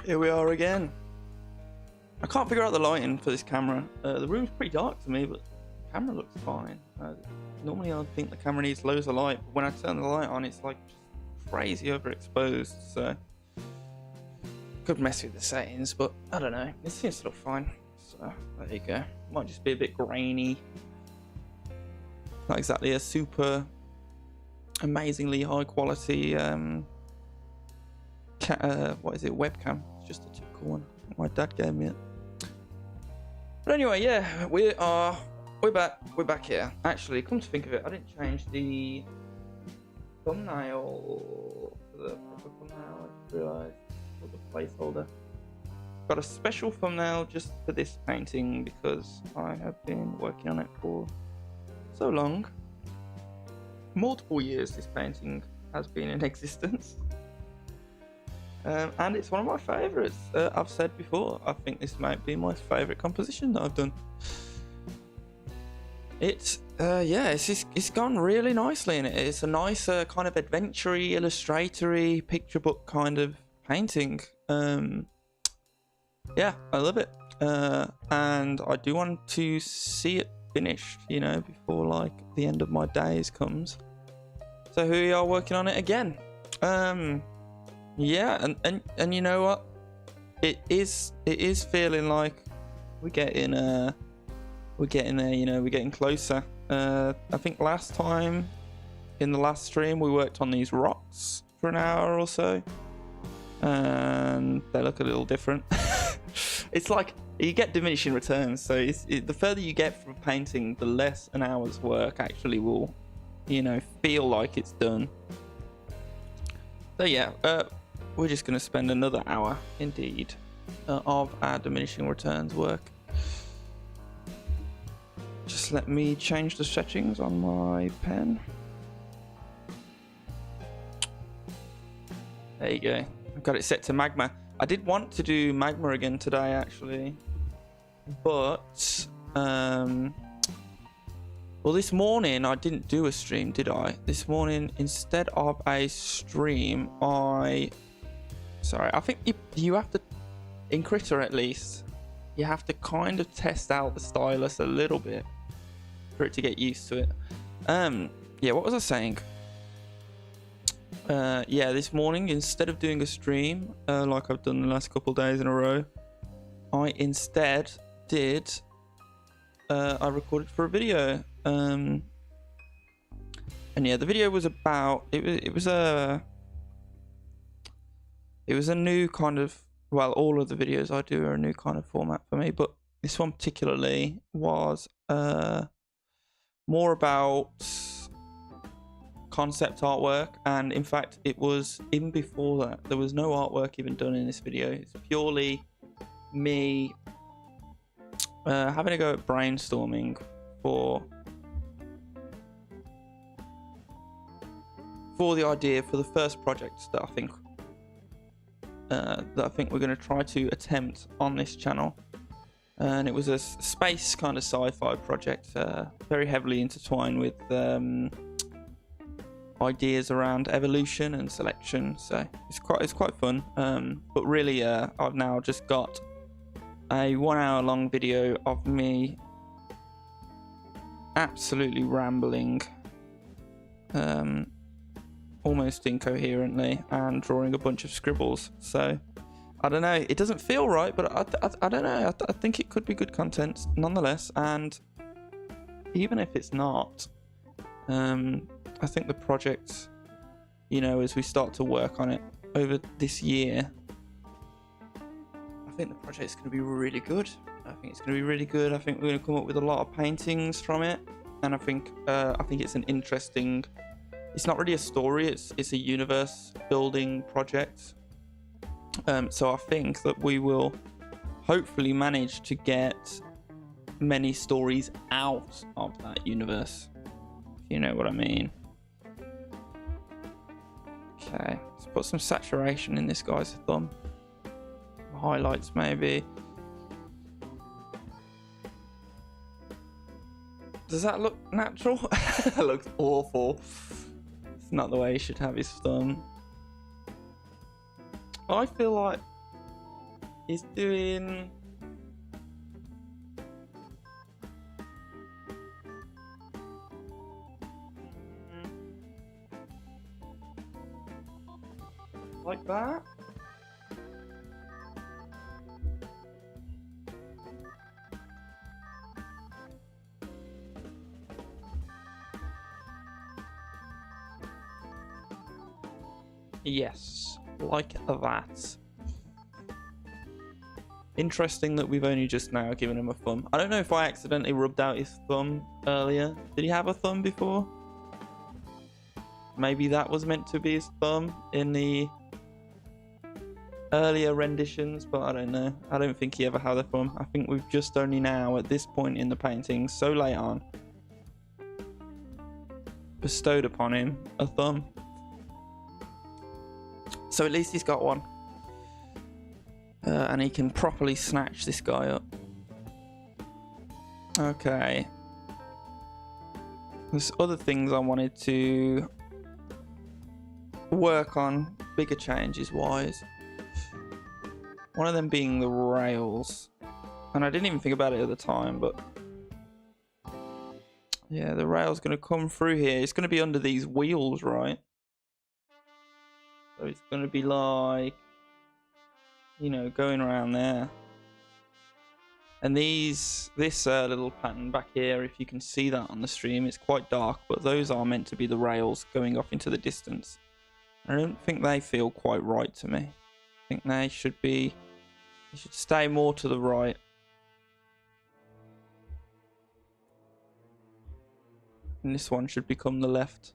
Here we are again. I can't figure out the lighting for this camera. The room's pretty dark to me, but the camera looks fine. Normally I'd think the camera needs loads of light, but when I turn the light on, it's like just crazy overexposed, so could mess with the settings, but I don't know. It seems to look fine. So there you go. Might just be a bit grainy. Not exactly a super amazingly high quality what is it, webcam. It's just a typical one my dad gave me it. But anyway, yeah, we're back here. Actually, come to think of it, I didn't change the thumbnail for the proper thumbnail. I just realised the placeholder. Got a special thumbnail just for this painting because I have been working on it for so long. Multiple years this painting has been in existence. And it's one of my favourites. I've said before, I think this might be my favourite composition that I've done. It's gone really nicely in it. It's a nice kind of adventure-y, illustratory, picture book kind of painting. Yeah, I love it. And I do want to see it finished, you know, before like the end of my days comes. So here we are working on it again. Yeah, and you know what? It is feeling like we're getting there, you know, we're getting closer. I think last time in the last stream we worked on these rocks for an hour or so. And they look a little different. It's like you get diminishing returns, so the further you get from painting, the less an hour's work actually will, you know, feel like it's done. So yeah, we're just going to spend another hour, indeed, of our diminishing returns work. Just let me change the settings on my pen. There you go. I've got it set to magma. I did want to do magma again today, actually, but well, this morning I didn't do a stream, did I? This morning, instead of a stream, I think you have to, in Critter at least, you have to kind of test out the stylus a little bit for it to get used to it. Yeah, what was I saying? Yeah, this morning, instead of doing a stream like I've done the last couple days in a row, I instead did I recorded for a video. And yeah, the video was about it was a new kind of, well, all of the videos I do are a new kind of format for me, but this one particularly was more about concept artwork. And in fact, it was even before that, there was no artwork even done in this video. It's purely me having a go at brainstorming for the idea for the first project that I think we're going to try to attempt on this channel. And it was a space kind of sci-fi project, very heavily intertwined with ideas around evolution and selection. So it's quite fun. But really, I've now just got a 1 hour long video of me absolutely rambling, almost incoherently, and drawing a bunch of scribbles. So I don't know, it doesn't feel right, but I don't know, I think it could be good content nonetheless. And even if it's not, I think the project, you know, as we start to work on it over this year, I think the project's going to be really good. I think we're going to come up with a lot of paintings from it, and I think it's an interesting. It's not really a story. It's a universe building project. So I think that we will hopefully manage to get many stories out of that universe, if you know what I mean. Okay, let's put some saturation in this guy's thumb. Highlights maybe. Does that look natural? That looks awful. It's not the way he should have his thumb. I feel like He's doing... like that? Yes, like that. Interesting that we've only just now given him a thumb. I don't know if I accidentally rubbed out his thumb earlier. Did he have a thumb before? Maybe that was meant to be his thumb in the earlier renditions, but I don't know. I don't think he ever had a thumb. I think we've just only now, at this point in the painting, so late on, bestowed upon him a thumb. So at least he's got one. And he can properly snatch this guy up. Okay. There's other things I wanted to work on, bigger changes wise. One of them being the rails. And I didn't even think about it at the time, but yeah, the rail's going to come through here. It's going to be under these wheels, right? So it's going to be like, you know, going around there. And this little pattern back here, if you can see that on the stream, it's quite dark, but those are meant to be the rails going off into the distance. I don't think they feel quite right to me. I think they should stay more to the right. And this one should become the left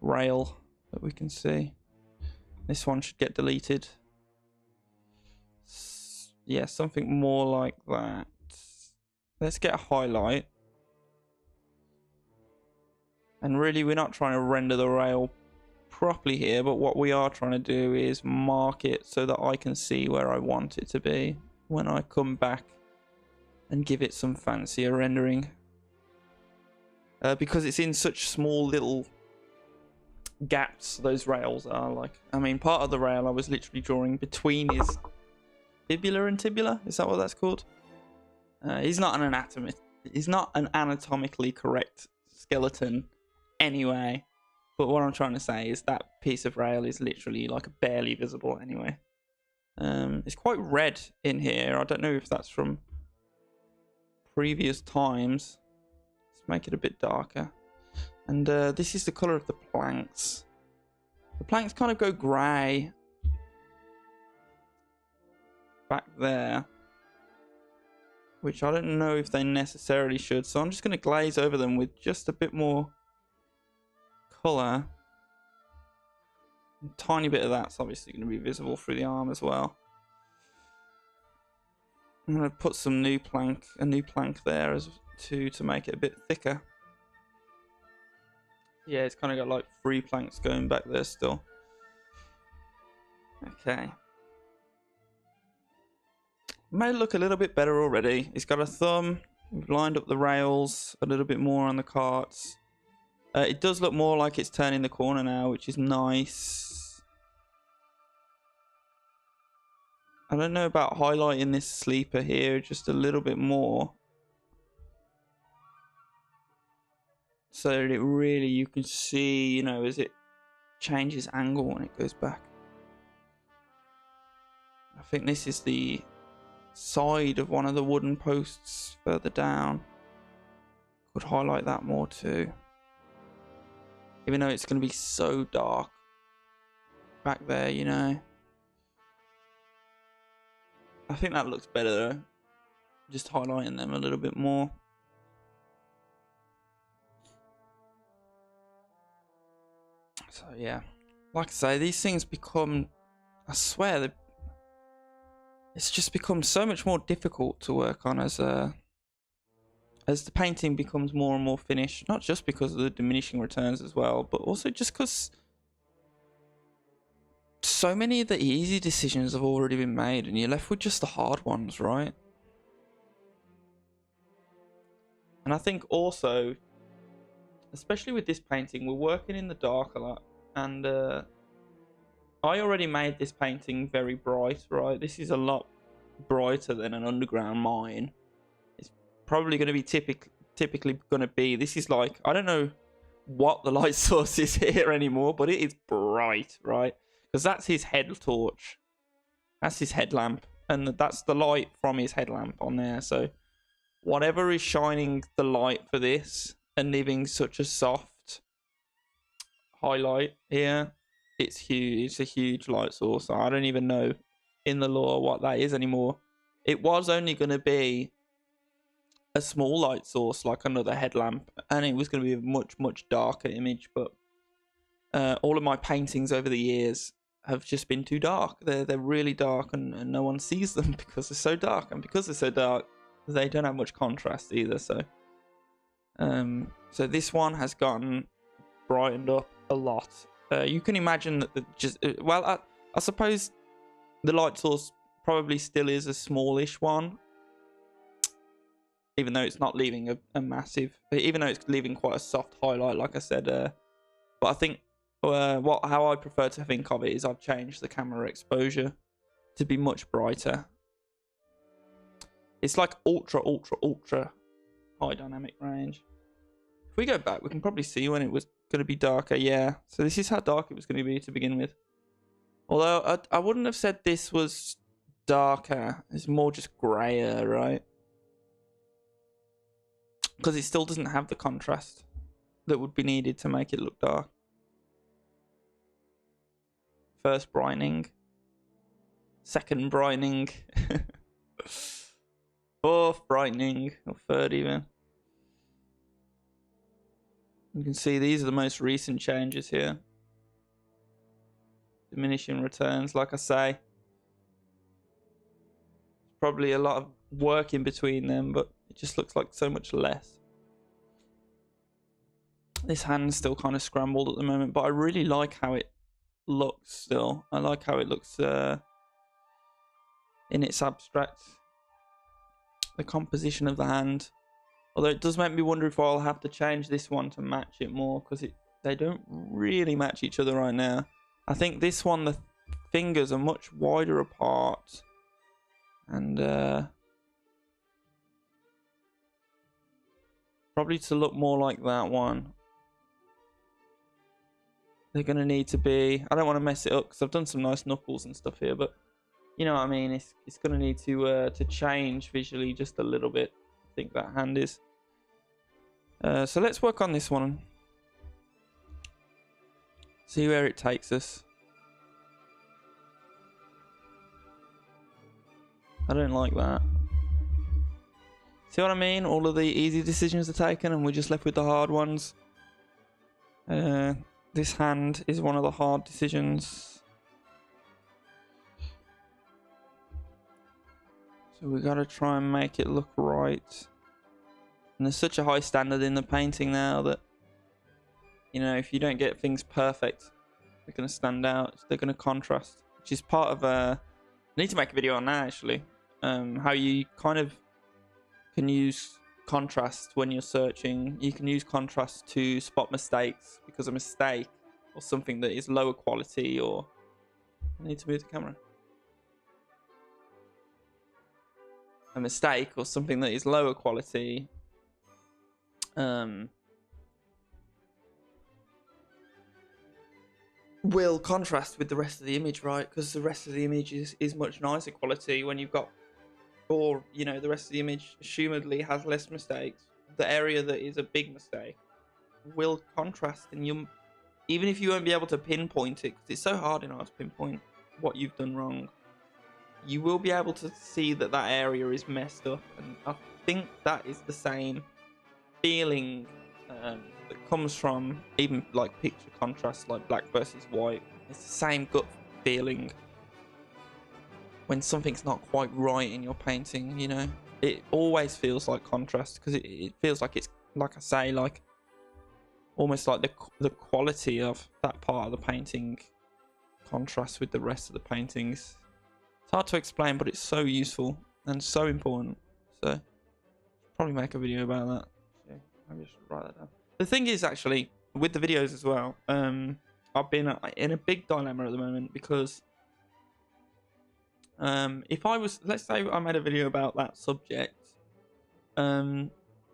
rail that we can see. This one should get deleted. Yeah, something more like that. Let's get a highlight. And really, we're not trying to render the rail properly here, but what we are trying to do is mark it so that I can see where I want it to be when I come back and give it some fancier rendering. Because it's in such small little gaps, those rails are like, I mean, part of the rail I was literally drawing between his fibula and tibula. Is that what that's called? He's not an anatomist. He's not an anatomically correct skeleton anyway. But what I'm trying to say is that piece of rail is literally like barely visible anyway. It's quite red in here. I don't know if that's from previous times. Let's make it a bit darker. And this is the color of the planks. The planks kind of go grey back there, which I don't know if they necessarily should. So I'm just going to glaze over them with just a bit more color. A tiny bit of that's obviously going to be visible through the arm as well. I'm going to put some a new plank there as to make it a bit thicker. Yeah, it's kind of got like 3 planks going back there still. Okay. Made it look a little bit better already. It's got a thumb. We've lined up the rails a little bit more on the carts. It does look more like it's turning the corner now, which is nice. I don't know about highlighting this sleeper here just a little bit more, so that it really, you can see, you know, as it changes angle when it goes back. I think this is the side of one of the wooden posts further down. Could highlight that more too. Even though it's going to be so dark back there, you know. I think that looks better though. Just highlighting them a little bit more. So yeah, like I say, these things become, I swear, it's just become so much more difficult to work on as the painting becomes more and more finished. Not just because of the diminishing returns as well, but also just because so many of the easy decisions have already been made and you're left with just the hard ones, right? And I think also, especially with this painting, we're working in the dark a lot, and I already made this painting very bright, right? This is a lot brighter than an underground mine. It's probably going to be typically going to be, this is like, I don't know what the light source is here anymore, but it is bright, right? Because that's his head torch. That's his headlamp. And that's the light from his headlamp on there. So whatever is shining the light for this and leaving such a soft highlight here, it's huge. It's a huge light source. I don't even know in the lore what that is anymore. It was only going to be a small light source like another headlamp, and it was going to be a much darker image, but all of my paintings over the years have just been too dark. They're really dark, and no one sees them because they're so dark, and because they're so dark they don't have much contrast either. So so this one has gotten brightened up a lot. You can imagine that well, I suppose the light source probably still is a smallish one, even though it's not leaving a massive, even though it's leaving quite a soft highlight, like I said. But I think how I prefer to think of it is I've changed the camera exposure to be much brighter. It's like ultra high dynamic range. If we go back, we can probably see when it was going to be darker. Yeah, so this is how dark it was going to be to begin with. Although I wouldn't have said this was darker. It's more just grayer, right? Because it still doesn't have the contrast that would be needed to make it look dark. First brightening. Second brightening. Fourth brightening. Or third even. You can see these are the most recent changes here. Diminishing returns, like I say. Probably a lot of work in between them, but it just looks like so much less. This hand's still kind of scrambled at the moment, but I really like how it looks still. I like how it looks in its abstract. The composition of the hand. Although it does make me wonder if I'll have to change this one to match it more, because they don't really match each other right now. I think this one, the fingers are much wider apart. And probably to look more like that one, they're going to need to be... I don't want to mess it up because I've done some nice knuckles and stuff here, but you know what I mean? It's going to need to change visually just a little bit. I think that hand is. So let's work on this one. See where it takes us. I don't like that. See what I mean? All of the easy decisions are taken and we're just left with the hard ones. This hand is one of the hard decisions. So we gotta try and make it look right. And there's such a high standard in the painting now that, you know, if you don't get things perfect, they're gonna stand out. They're gonna contrast, which is part of I need to make a video on that actually. How you kind of can use contrast when you're searching. You can use contrast to spot mistakes, because a mistake or something that is lower quality, or I need to move the camera. A mistake or something that is lower quality will contrast with the rest of the image, right? Because the rest of the image is much nicer quality when you've got, or you know, the rest of the image assumedly has less mistakes. The area that is a big mistake will contrast, and you, even if you won't be able to pinpoint it, because it's so hard in art to pinpoint what you've done wrong, you will be able to see that that area is messed up. And I think that is the same feeling that comes from even like picture contrast, like black versus white. It's the same gut feeling when something's not quite right in your painting, you know. It always feels like contrast, because it feels like it's, like I say, like almost like the quality of that part of the painting contrasts with the rest of the paintings. It's hard to explain, but it's so useful and so important. So probably make a video about that. Yeah, I'll just write that down. The thing is, actually, with the videos as well, I've been in a big dilemma at the moment, because If I was, let's say I made a video about that subject,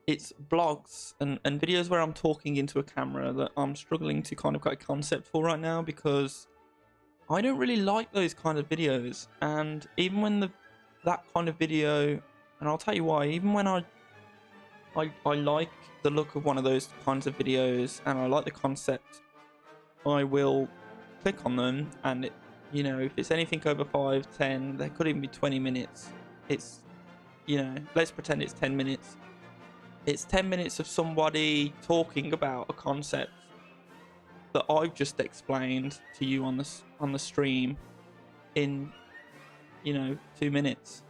it's blogs and videos where I'm talking into a camera that I'm struggling to kind of get a concept for right now, because I don't really like those kind of videos. And even when that kind of video, and I'll tell you why, even when I like the look of one of those kinds of videos and I like the concept, I will click on them, and if it's anything over 5, 10, they could even be 20 minutes. It's, let's pretend it's 10 minutes. It's 10 minutes of somebody talking about a concept that I've just explained to you on the stream in 2 minutes.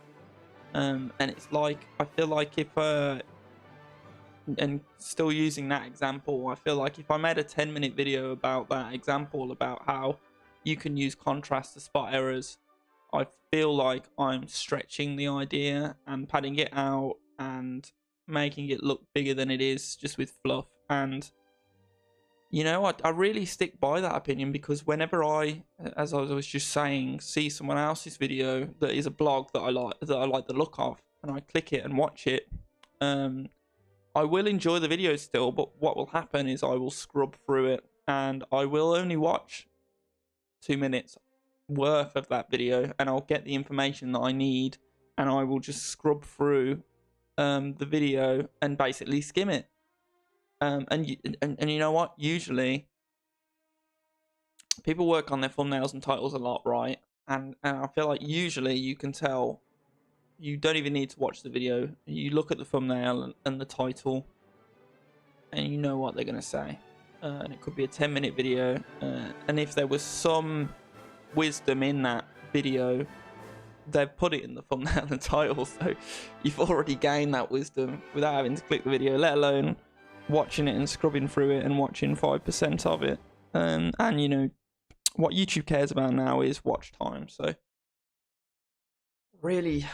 And it's like, I feel like if and still using that example, I feel like if I made a 10-minute video about that example, about how you can use contrast to spot errors, I feel like I'm stretching the idea and padding it out and making it look bigger than it is, just with fluff. And I really stick by that opinion, because whenever I, as I was just saying, see someone else's video that is a blog that I like the look of, and I click it and watch it, I will enjoy the video still, but what will happen is I will scrub through it, and I will only watch 2 minutes worth of that video, and I'll get the information that I need, and I will just scrub through the video and basically skim it. And you know what? Usually, people work on their thumbnails and titles a lot, right? And I feel like usually you can tell. You don't even need to watch the video. You look at the thumbnail and the title, and you know what they're going to say. And it could be a 10-minute video. And if there was some wisdom in that video, they've put it in the thumbnail and title. So you've already gained that wisdom without having to click the video, let alone watching it and scrubbing through it and watching 5% of it. And what YouTube cares about now is watch time. So really,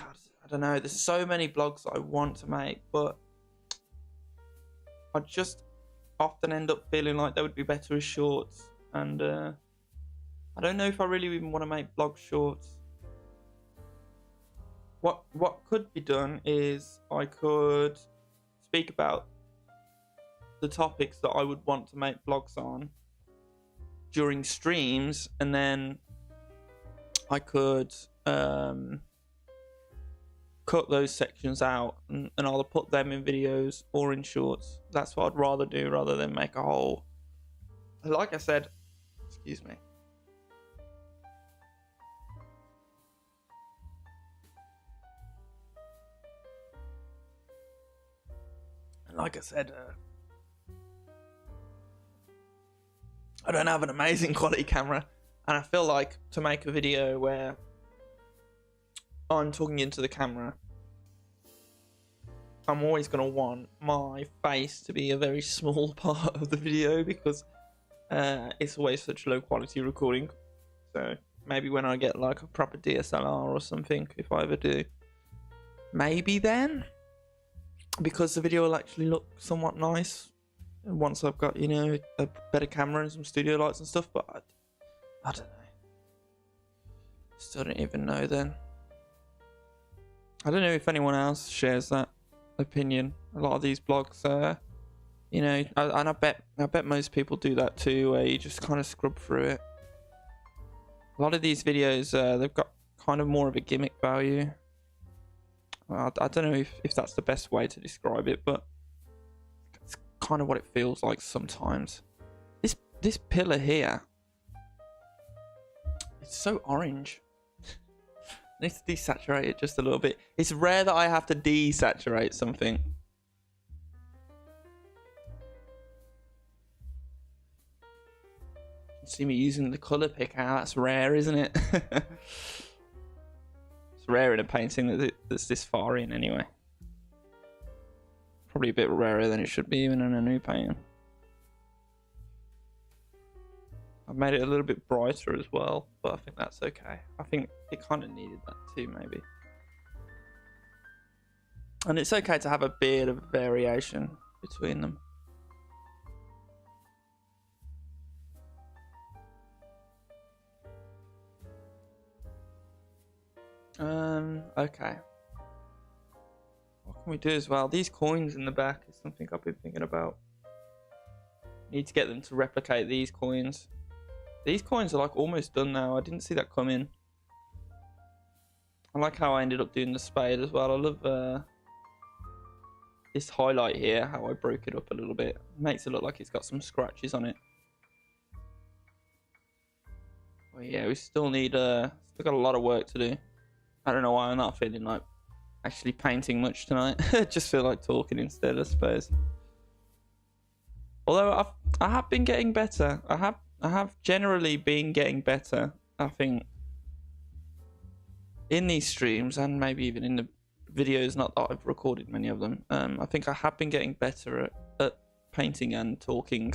I don't know, there's so many blogs that I want to make, but I just often end up feeling like they would be better as shorts. And I don't know if I really even want to make blog shorts. What could be done is I could speak about the topics that I would want to make blogs on during streams, and then I could cut those sections out and either put them in videos or in shorts. That's what I'd rather do, rather than make a whole, like I said, excuse me, like I said, I don't have an amazing quality camera, and I feel like to make a video where I'm talking into the camera, I'm always going to want my face to be a very small part of the video, because it's always such low quality recording. So maybe when I get like a proper DSLR or something, if I ever do, maybe then, because the video will actually look somewhat nice once I've got, a better camera and some studio lights and stuff. But I don't know. Still don't even know then. I don't know if anyone else shares that opinion. A lot of these blogs, and I bet most people do that too, where you just kind of scrub through it. A lot of these videos, they've got kind of more of a gimmick value. I don't know if that's the best way to describe it, but it's kind of what it feels like sometimes. This pillar here, it's so orange. I need to desaturate it just a little bit. It's rare that I have to desaturate something. You see me using the color picker. That's rare, isn't it? It's rare in a painting that's this far in, anyway. Probably a bit rarer than it should be, even in a new painting. I've made it a little bit brighter as well, but I think that's okay. I think it kind of needed that too, maybe. And it's okay to have a bit of variation between them. Okay. What can we do as well? These coins in the back is something I've been thinking about. Need to get them to replicate these coins. These coins are like almost done now. I didn't see that come in. I like how I ended up doing the spade as well. I love this highlight here, how I broke it up a little bit. Makes it look like it's got some scratches on it. Well, yeah, we still need still got a lot of work to do. I don't know why I'm not feeling like actually painting much tonight. Just feel like talking instead, I suppose. Although I have been getting better. I have generally been getting better, I think, in these streams and maybe even in the videos. Not that I've recorded many of them. I think I have been getting better at painting and talking.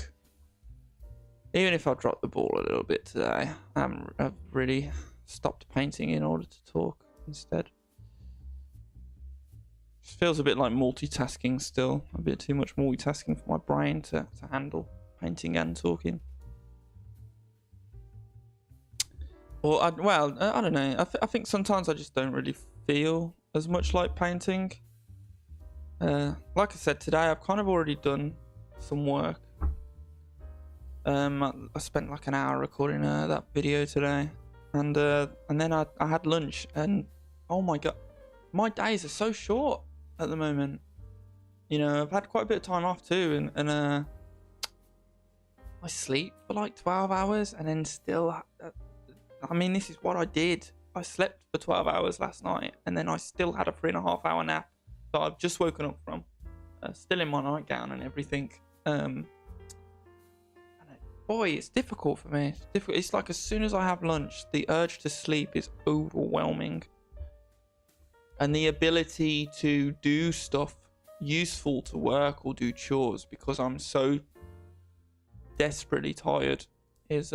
Even if I dropped the ball a little bit today, I've really stopped painting in order to talk instead. It feels a bit like multitasking still. A bit too much multitasking for my brain to handle painting and talking. Or, I don't know. I think sometimes I just don't really feel as much like painting. Like I said, today I've kind of already done some work. I spent like an hour recording that video today. And then I had lunch, and oh my god, my days are so short at the moment. You know, I've had quite a bit of time off too, and I sleep for like 12 hours, and then still, I mean, this is what I did. I slept for 12 hours last night, and then I still had a 3.5 hour nap that I've just woken up from, still in my nightgown and everything. Boy, it's difficult for me. It's difficult. It's like as soon as I have lunch, the urge to sleep is overwhelming. And the ability to do stuff useful to work or do chores because I'm so desperately tired is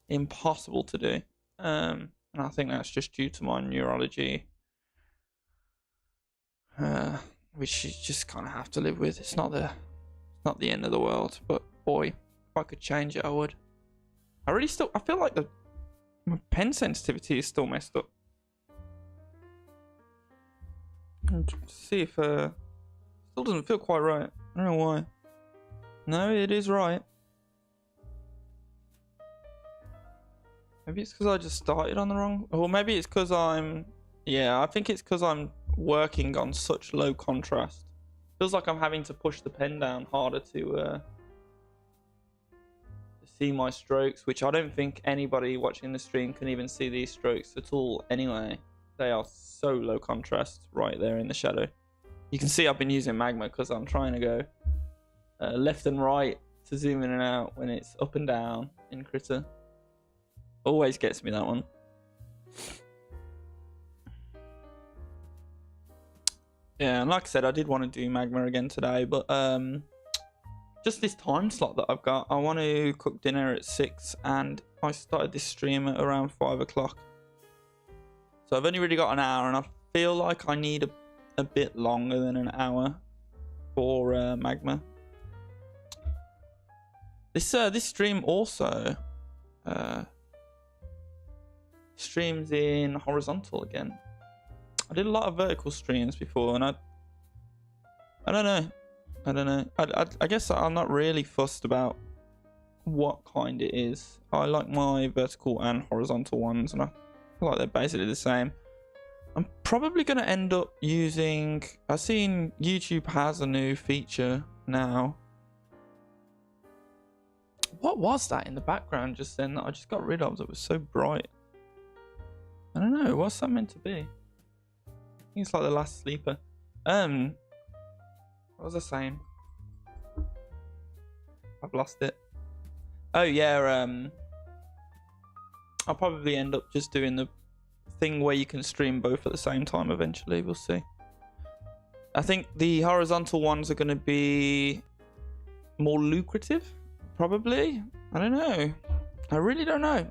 impossible to do. And I think that's just due to my neurology, which you just kind of have to live with. It's not the end of the world, but boy, if I could change it, I would. I feel like my pen sensitivity is still messed up. And see if still doesn't feel quite right. I don't know why. No, it is right. Maybe it's because I just started on the wrong, or maybe it's because I think it's because I'm working on such low contrast. Feels like I'm having to push the pen down harder to see my strokes, which I don't think anybody watching the stream can even see these strokes at all anyway. They are so low contrast right there in the shadow. You can see I've been using Magma because I'm trying to go left and right to zoom in and out when it's up and down in Krita. Always gets me, that one. Yeah, and like I said, I did want to do Magma again today, but just this time slot that I've got, I want to cook dinner at 6, and I started this stream at around 5 o'clock. So I've only really got an hour, and I feel like I need a bit longer than an hour for Magma. This stream also streams in horizontal again. I did a lot of vertical streams before, and I don't know. I guess I'm not really fussed about what kind it is. I like my vertical and horizontal ones, and I feel like they're basically the same. I'm probably going to end up using... I've seen YouTube has a new feature now. What was that in the background just then that I just got rid of that was so bright? I don't know. What's that meant to be? I think it's like the last sleeper. What was I saying? I've lost it. Oh yeah, I'll probably end up just doing the thing where you can stream both at the same time eventually. We'll see. I think the horizontal ones are going to be more lucrative, probably. I don't know. I really don't know.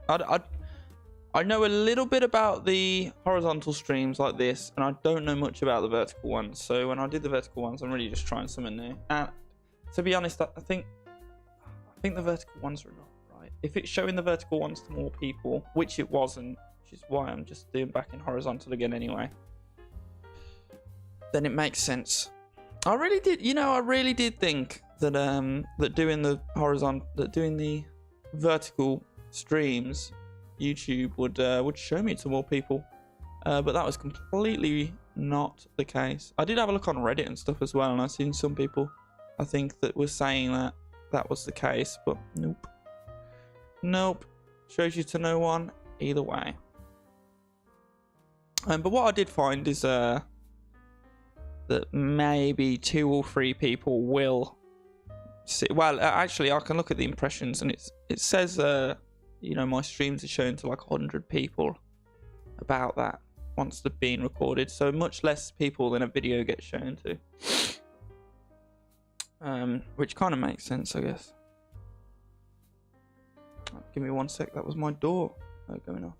I know a little bit about the horizontal streams like this, and I don't know much about the vertical ones. So when I did the vertical ones, I'm really just trying something new. And to be honest, I think the vertical ones are enough, right? if it's showing the vertical ones to more people, which it wasn't, which is why I'm just doing back in horizontal again anyway, then it makes sense. I really did think that that doing the vertical streams, YouTube would show me to more people, but that was completely not the case. I did have a look on Reddit and stuff as well, and I've seen some people, I think, that were saying that that was the case, but nope, shows you to no one either way. But what I did find is that maybe 2 or 3 people will see. Well, actually, I can look at the impressions, and it says my streams are shown to like 100 people about that once they've been recorded, so much less people than a video gets shown to, which kind of makes sense, I guess. Give me 1 sec. That was my door going off.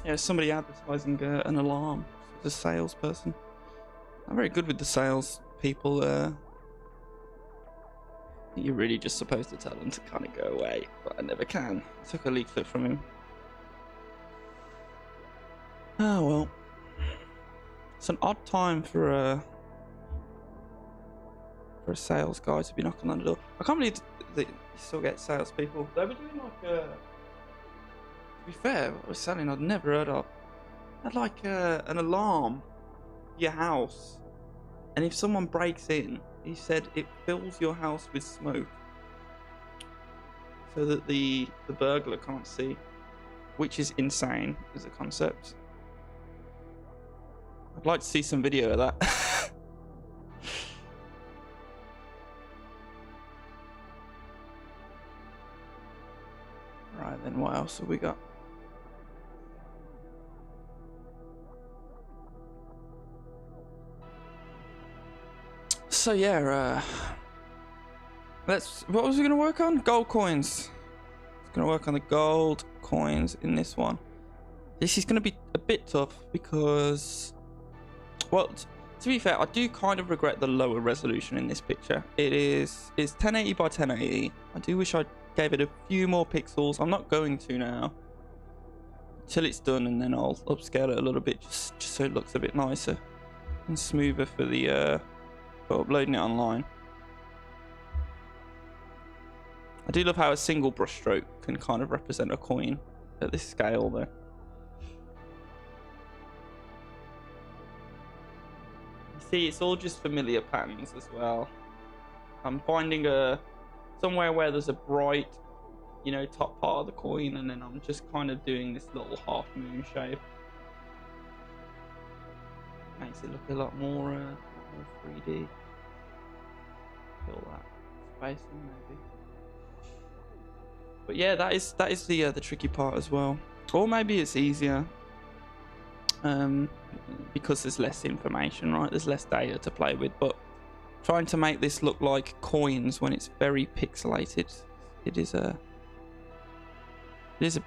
Yeah, somebody advertising an alarm. The salesperson. I'm very good with the sales people. You're really just supposed to tell them to kind of go away, but I never can. I took a leaflet from him. Oh well. It's an odd time for a sales guy to be knocking on the door. I can't believe that you still get salespeople. They were doing like to be fair, what I was selling I'd never heard of. Had like an alarm for your house, and if someone breaks in, he said it fills your house with smoke so that the burglar can't see, which is insane as a concept. I'd like to see some video of that. Right then, what else have we got? So yeah, what was we gonna work on? Gold coins. It's gonna work on the gold coins in this one. This is gonna be a bit tough because, well, to be fair, I do kind of regret the lower resolution in this picture. It's 1080 by 1080. I do wish I gave it a few more pixels. I'm not going to now till it's done, and then I'll upscale it a little bit just so it looks a bit nicer and smoother for the for uploading it online. I do love how a single brushstroke can kind of represent a coin at this scale though. You see, it's all just familiar patterns as well. I'm finding somewhere where there's a bright, you know, top part of the coin, and then I'm just kind of doing this little half moon shape. Makes it look a lot more 3D. Fill that space in maybe. But yeah, that is the tricky part as well. Or maybe it's easier because there's less information, right? There's less data to play with. But trying to make this look like coins when it's very pixelated, it is a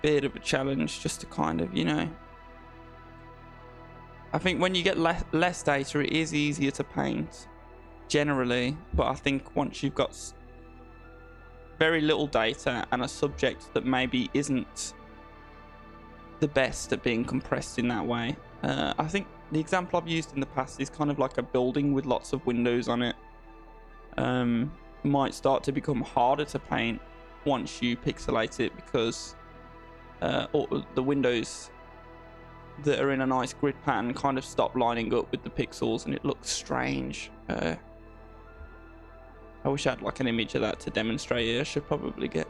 bit of a challenge just to kind of, you know. I think when you get less data, it is easier to paint generally, but I think once you've got very little data and a subject that maybe isn't the best at being compressed in that way, I think the example I've used in the past is kind of like a building with lots of windows on it. Might start to become harder to paint once you pixelate it because the windows that are in a nice grid pattern kind of stop lining up with the pixels and it looks strange. I wish I had like an image of that to demonstrate it. I should probably get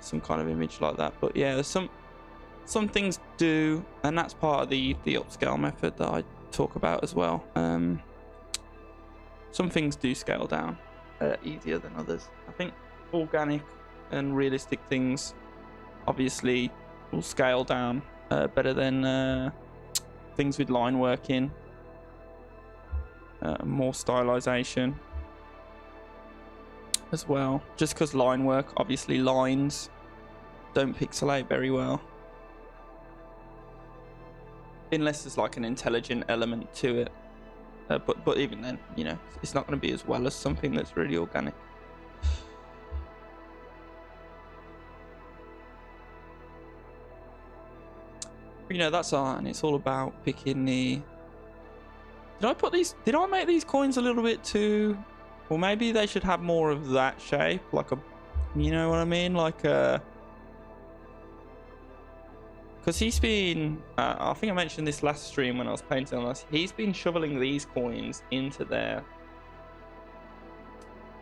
some kind of image like that. But yeah, there's some things do, and that's part of the upscale method that I talk about as well. Some things do scale down easier than others. I think organic and realistic things obviously will scale down better than things with line work in, more stylization as well, just because line work, obviously lines don't pixelate very well unless there's like an intelligent element to it, but even then, you know, it's not going to be as well as something that's really organic. You know, that's art, and it's all about picking the... Did I make these coins a little bit too... Well, maybe they should have more of that shape, like a... You know what I mean? Like a... Because he's been... I think I mentioned this last stream when I was painting on this. He's been shoveling these coins into there.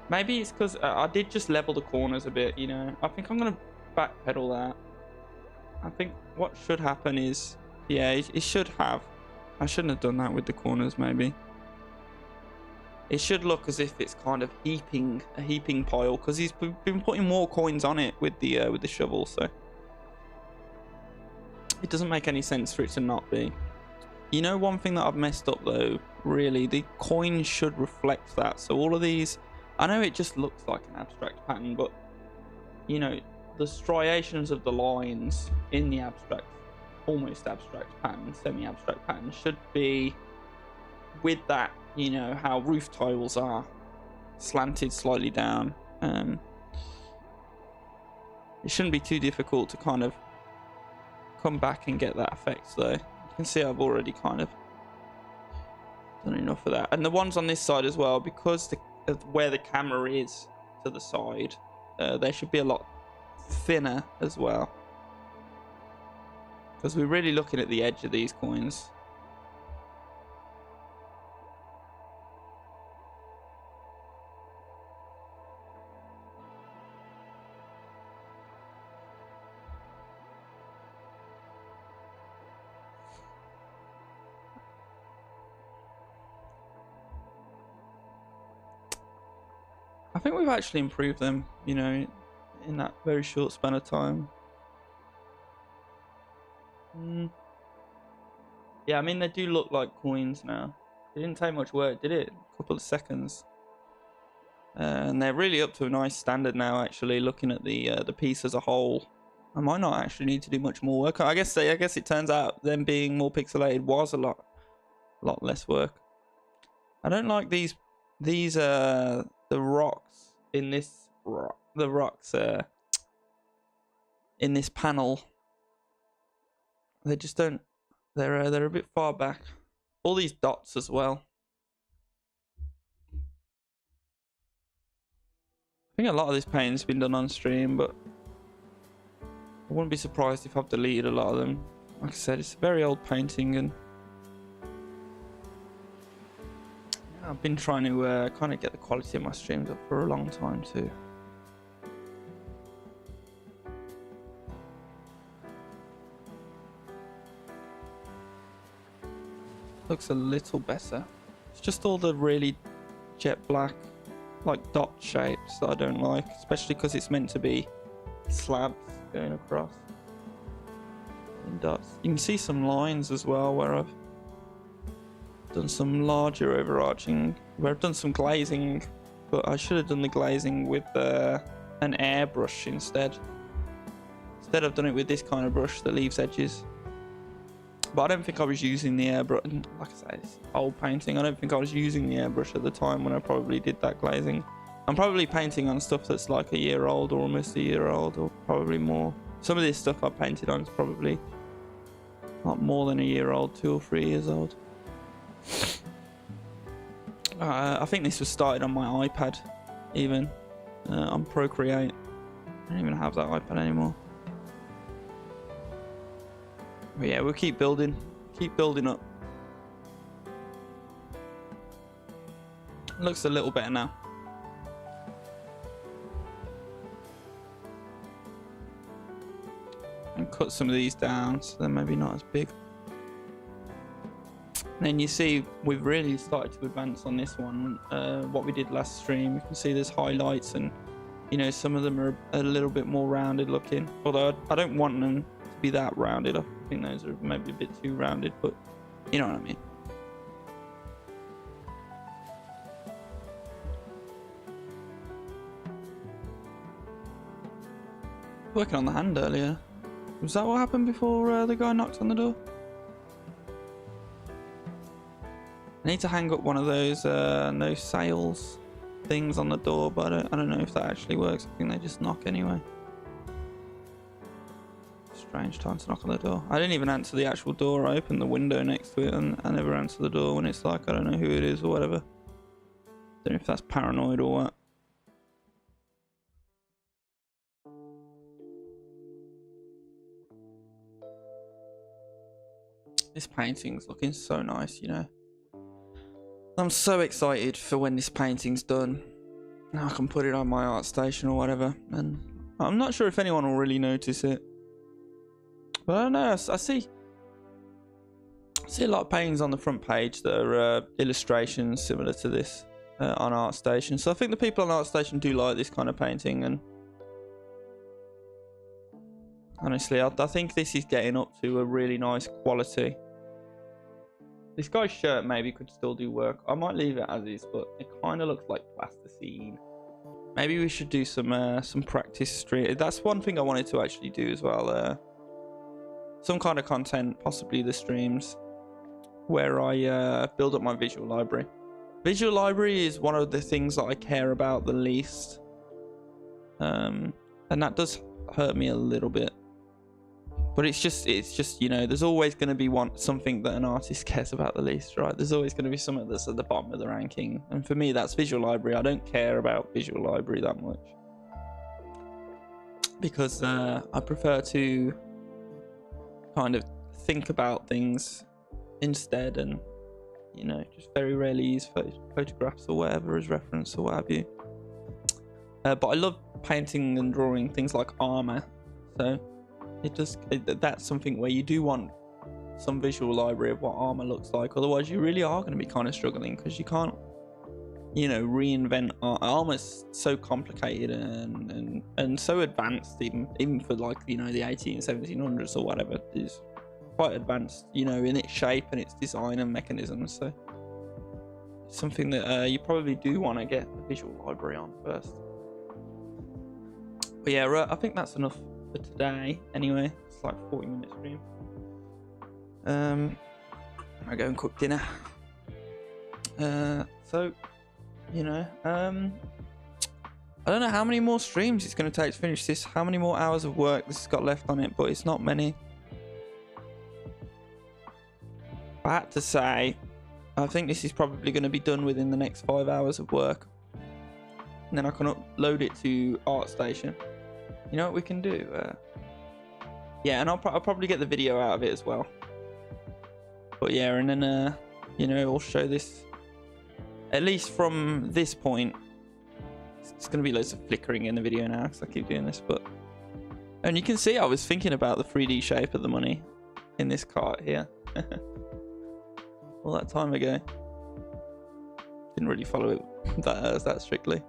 Maybe it's because I did just level the corners a bit, you know. I think I'm going to backpedal that. I think what should happen is... Yeah, it should have... I shouldn't have done that with the corners, maybe. It should look as if it's kind of a heaping pile, because he's been putting more coins on it with the shovel, so it doesn't make any sense for it to not be. You know, one thing that I've messed up though, really, the coins should reflect that. So all of these, I know it just looks like an abstract pattern, but you know, the striations of the lines in the abstract almost abstract pattern, semi-abstract pattern, should be with that, you know, how roof tiles are slanted slightly down. It shouldn't be too difficult to kind of come back and get that effect. So you can see I've already kind of done enough of that. And the ones on this side as well, because of where the camera is to the side, they should be a lot thinner as well, because we're really looking at the edge of these coins. I think we've actually improved them, you know, in that very short span of time. Yeah, I mean, they do look like coins now. It didn't take much work, did it? A couple of seconds. And they're really up to a nice standard now, actually, looking at the piece as a whole. I might not actually need to do much more work. I guess it turns out them being more pixelated was a lot less work. I don't like the rocks in this in this panel. They just don't. They're a bit far back. All these dots as well. I think a lot of this painting's been done on stream, but I wouldn't be surprised if I've deleted a lot of them. Like I said, it's a very old painting, and I've been trying to kind of get the quality of my streams up for a long time too. Looks a little better. It's just all the really jet black, like dot shapes that I don't like, especially because it's meant to be slabs going across and dots. You can see some lines as well where I've done some larger overarching, where I've done some glazing, but I should have done the glazing with an airbrush instead. Instead I've done it with this kind of brush that leaves edges. But I don't think I was using the airbrush. Like I say, it's old painting. I don't think I was using the airbrush at the time when I probably did that glazing. I'm probably painting on stuff that's like a year old or almost a year old, or probably more. Some of this stuff I painted on is probably not more than a year old, 2 or 3 years old. I think this was started on my iPad, even on Procreate. I don't even have that iPad anymore. But yeah, we'll keep building up. Looks a little better now. And cut some of these down so they're maybe not as big. And then you see we've really started to advance on this one. What we did last stream, you can see there's highlights, and you know, some of them are a little bit more rounded looking. Although I don't want them to be that rounded. I think those are maybe a bit too rounded, but you know what I mean. Working on the hand earlier. Was that what happened before the guy knocked on the door? I need to hang up one of those no sales things on the door, but I don't know if that actually works. I think they just knock anyway. Strange time to knock on the door. I didn't even answer the actual door. I opened the window next to it, and I never answer the door when it's like I don't know who it is or whatever. Don't know if that's paranoid or what. This painting's looking so nice, you know. I'm so excited for when this painting's done. Now I can put it on my ArtStation or whatever, and I'm not sure if anyone will really notice it. But I don't know, I see a lot of paintings on the front page that are illustrations similar to this on ArtStation. So I think the people on ArtStation do like this kind of painting, and honestly, I think this is getting up to a really nice quality. This guy's shirt maybe could still do work. I might leave it as is, but it kind of looks like plasticine. Maybe we should do some practice stream. That's one thing I wanted to actually do as well. some kind of content, possibly the streams, where I build up my visual library. Visual library is one of the things that I care about the least, and that does hurt me a little bit. But it's just you know, there's always going to be something that an artist cares about the least, right? There's always going to be something that's at the bottom of the ranking, and for me that's visual library. I don't care about visual library that much because I prefer to kind of think about things instead, and you know, just very rarely use photographs or whatever as reference or what have you. But I love painting and drawing things like armor, so that's something where you do want some visual library of what armor looks like, otherwise you really are going to be kind of struggling, because you can't, you know, reinvent armor's so complicated and so advanced, even for, like, you know, the 1700s or whatever. Is quite advanced, you know, in its shape and its design and mechanisms, so it's something that you probably do want to get a visual library on first. But yeah, I think that's enough for today anyway. It's like 40-minute stream. I go and cook dinner. So, you know, I don't know how many more streams it's going to take to finish this, how many more hours of work this has got left on it, but it's not many. I had to say, I think this is probably going to be done within the next 5 hours of work, and then I can upload it to ArtStation. You know what we can do? Yeah, and I'll probably get the video out of it as well. But yeah, and then you know, I'll show this. At least from this point, it's going to be loads of flickering in the video now because I keep doing this. But and you can see I was thinking about the 3D shape of the money in this cart here. All that time ago. Didn't really follow it that strictly.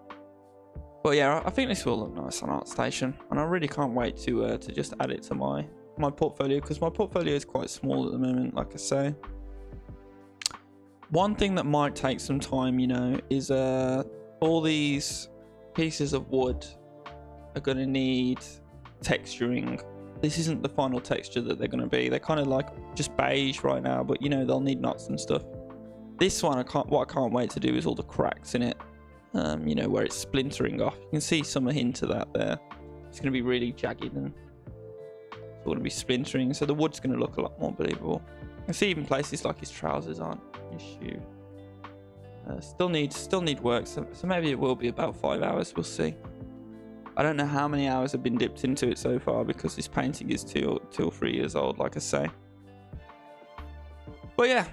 But yeah, I think this will look nice on ArtStation, and I really can't wait to just add it to my portfolio, because my portfolio is quite small at the moment, like I say. One thing that might take some time, you know, is all these pieces of wood are going to need texturing. This isn't the final texture that they're going to be. They're kind of like just beige right now, but you know, they'll need knots and stuff. This one, what I can't wait to do is all the cracks in it. You know, where it's splintering off. You can see some hint of that there. It's going to be really jagged and it's going to be splintering, so the wood's going to look a lot more believable. You can see even places like his trousers aren't, his shoe. Still need work, so maybe it will be about 5 hours. We'll see. I don't know how many hours have been dipped into it so far, because this painting is 2 or 3 years old, like I say. But yeah,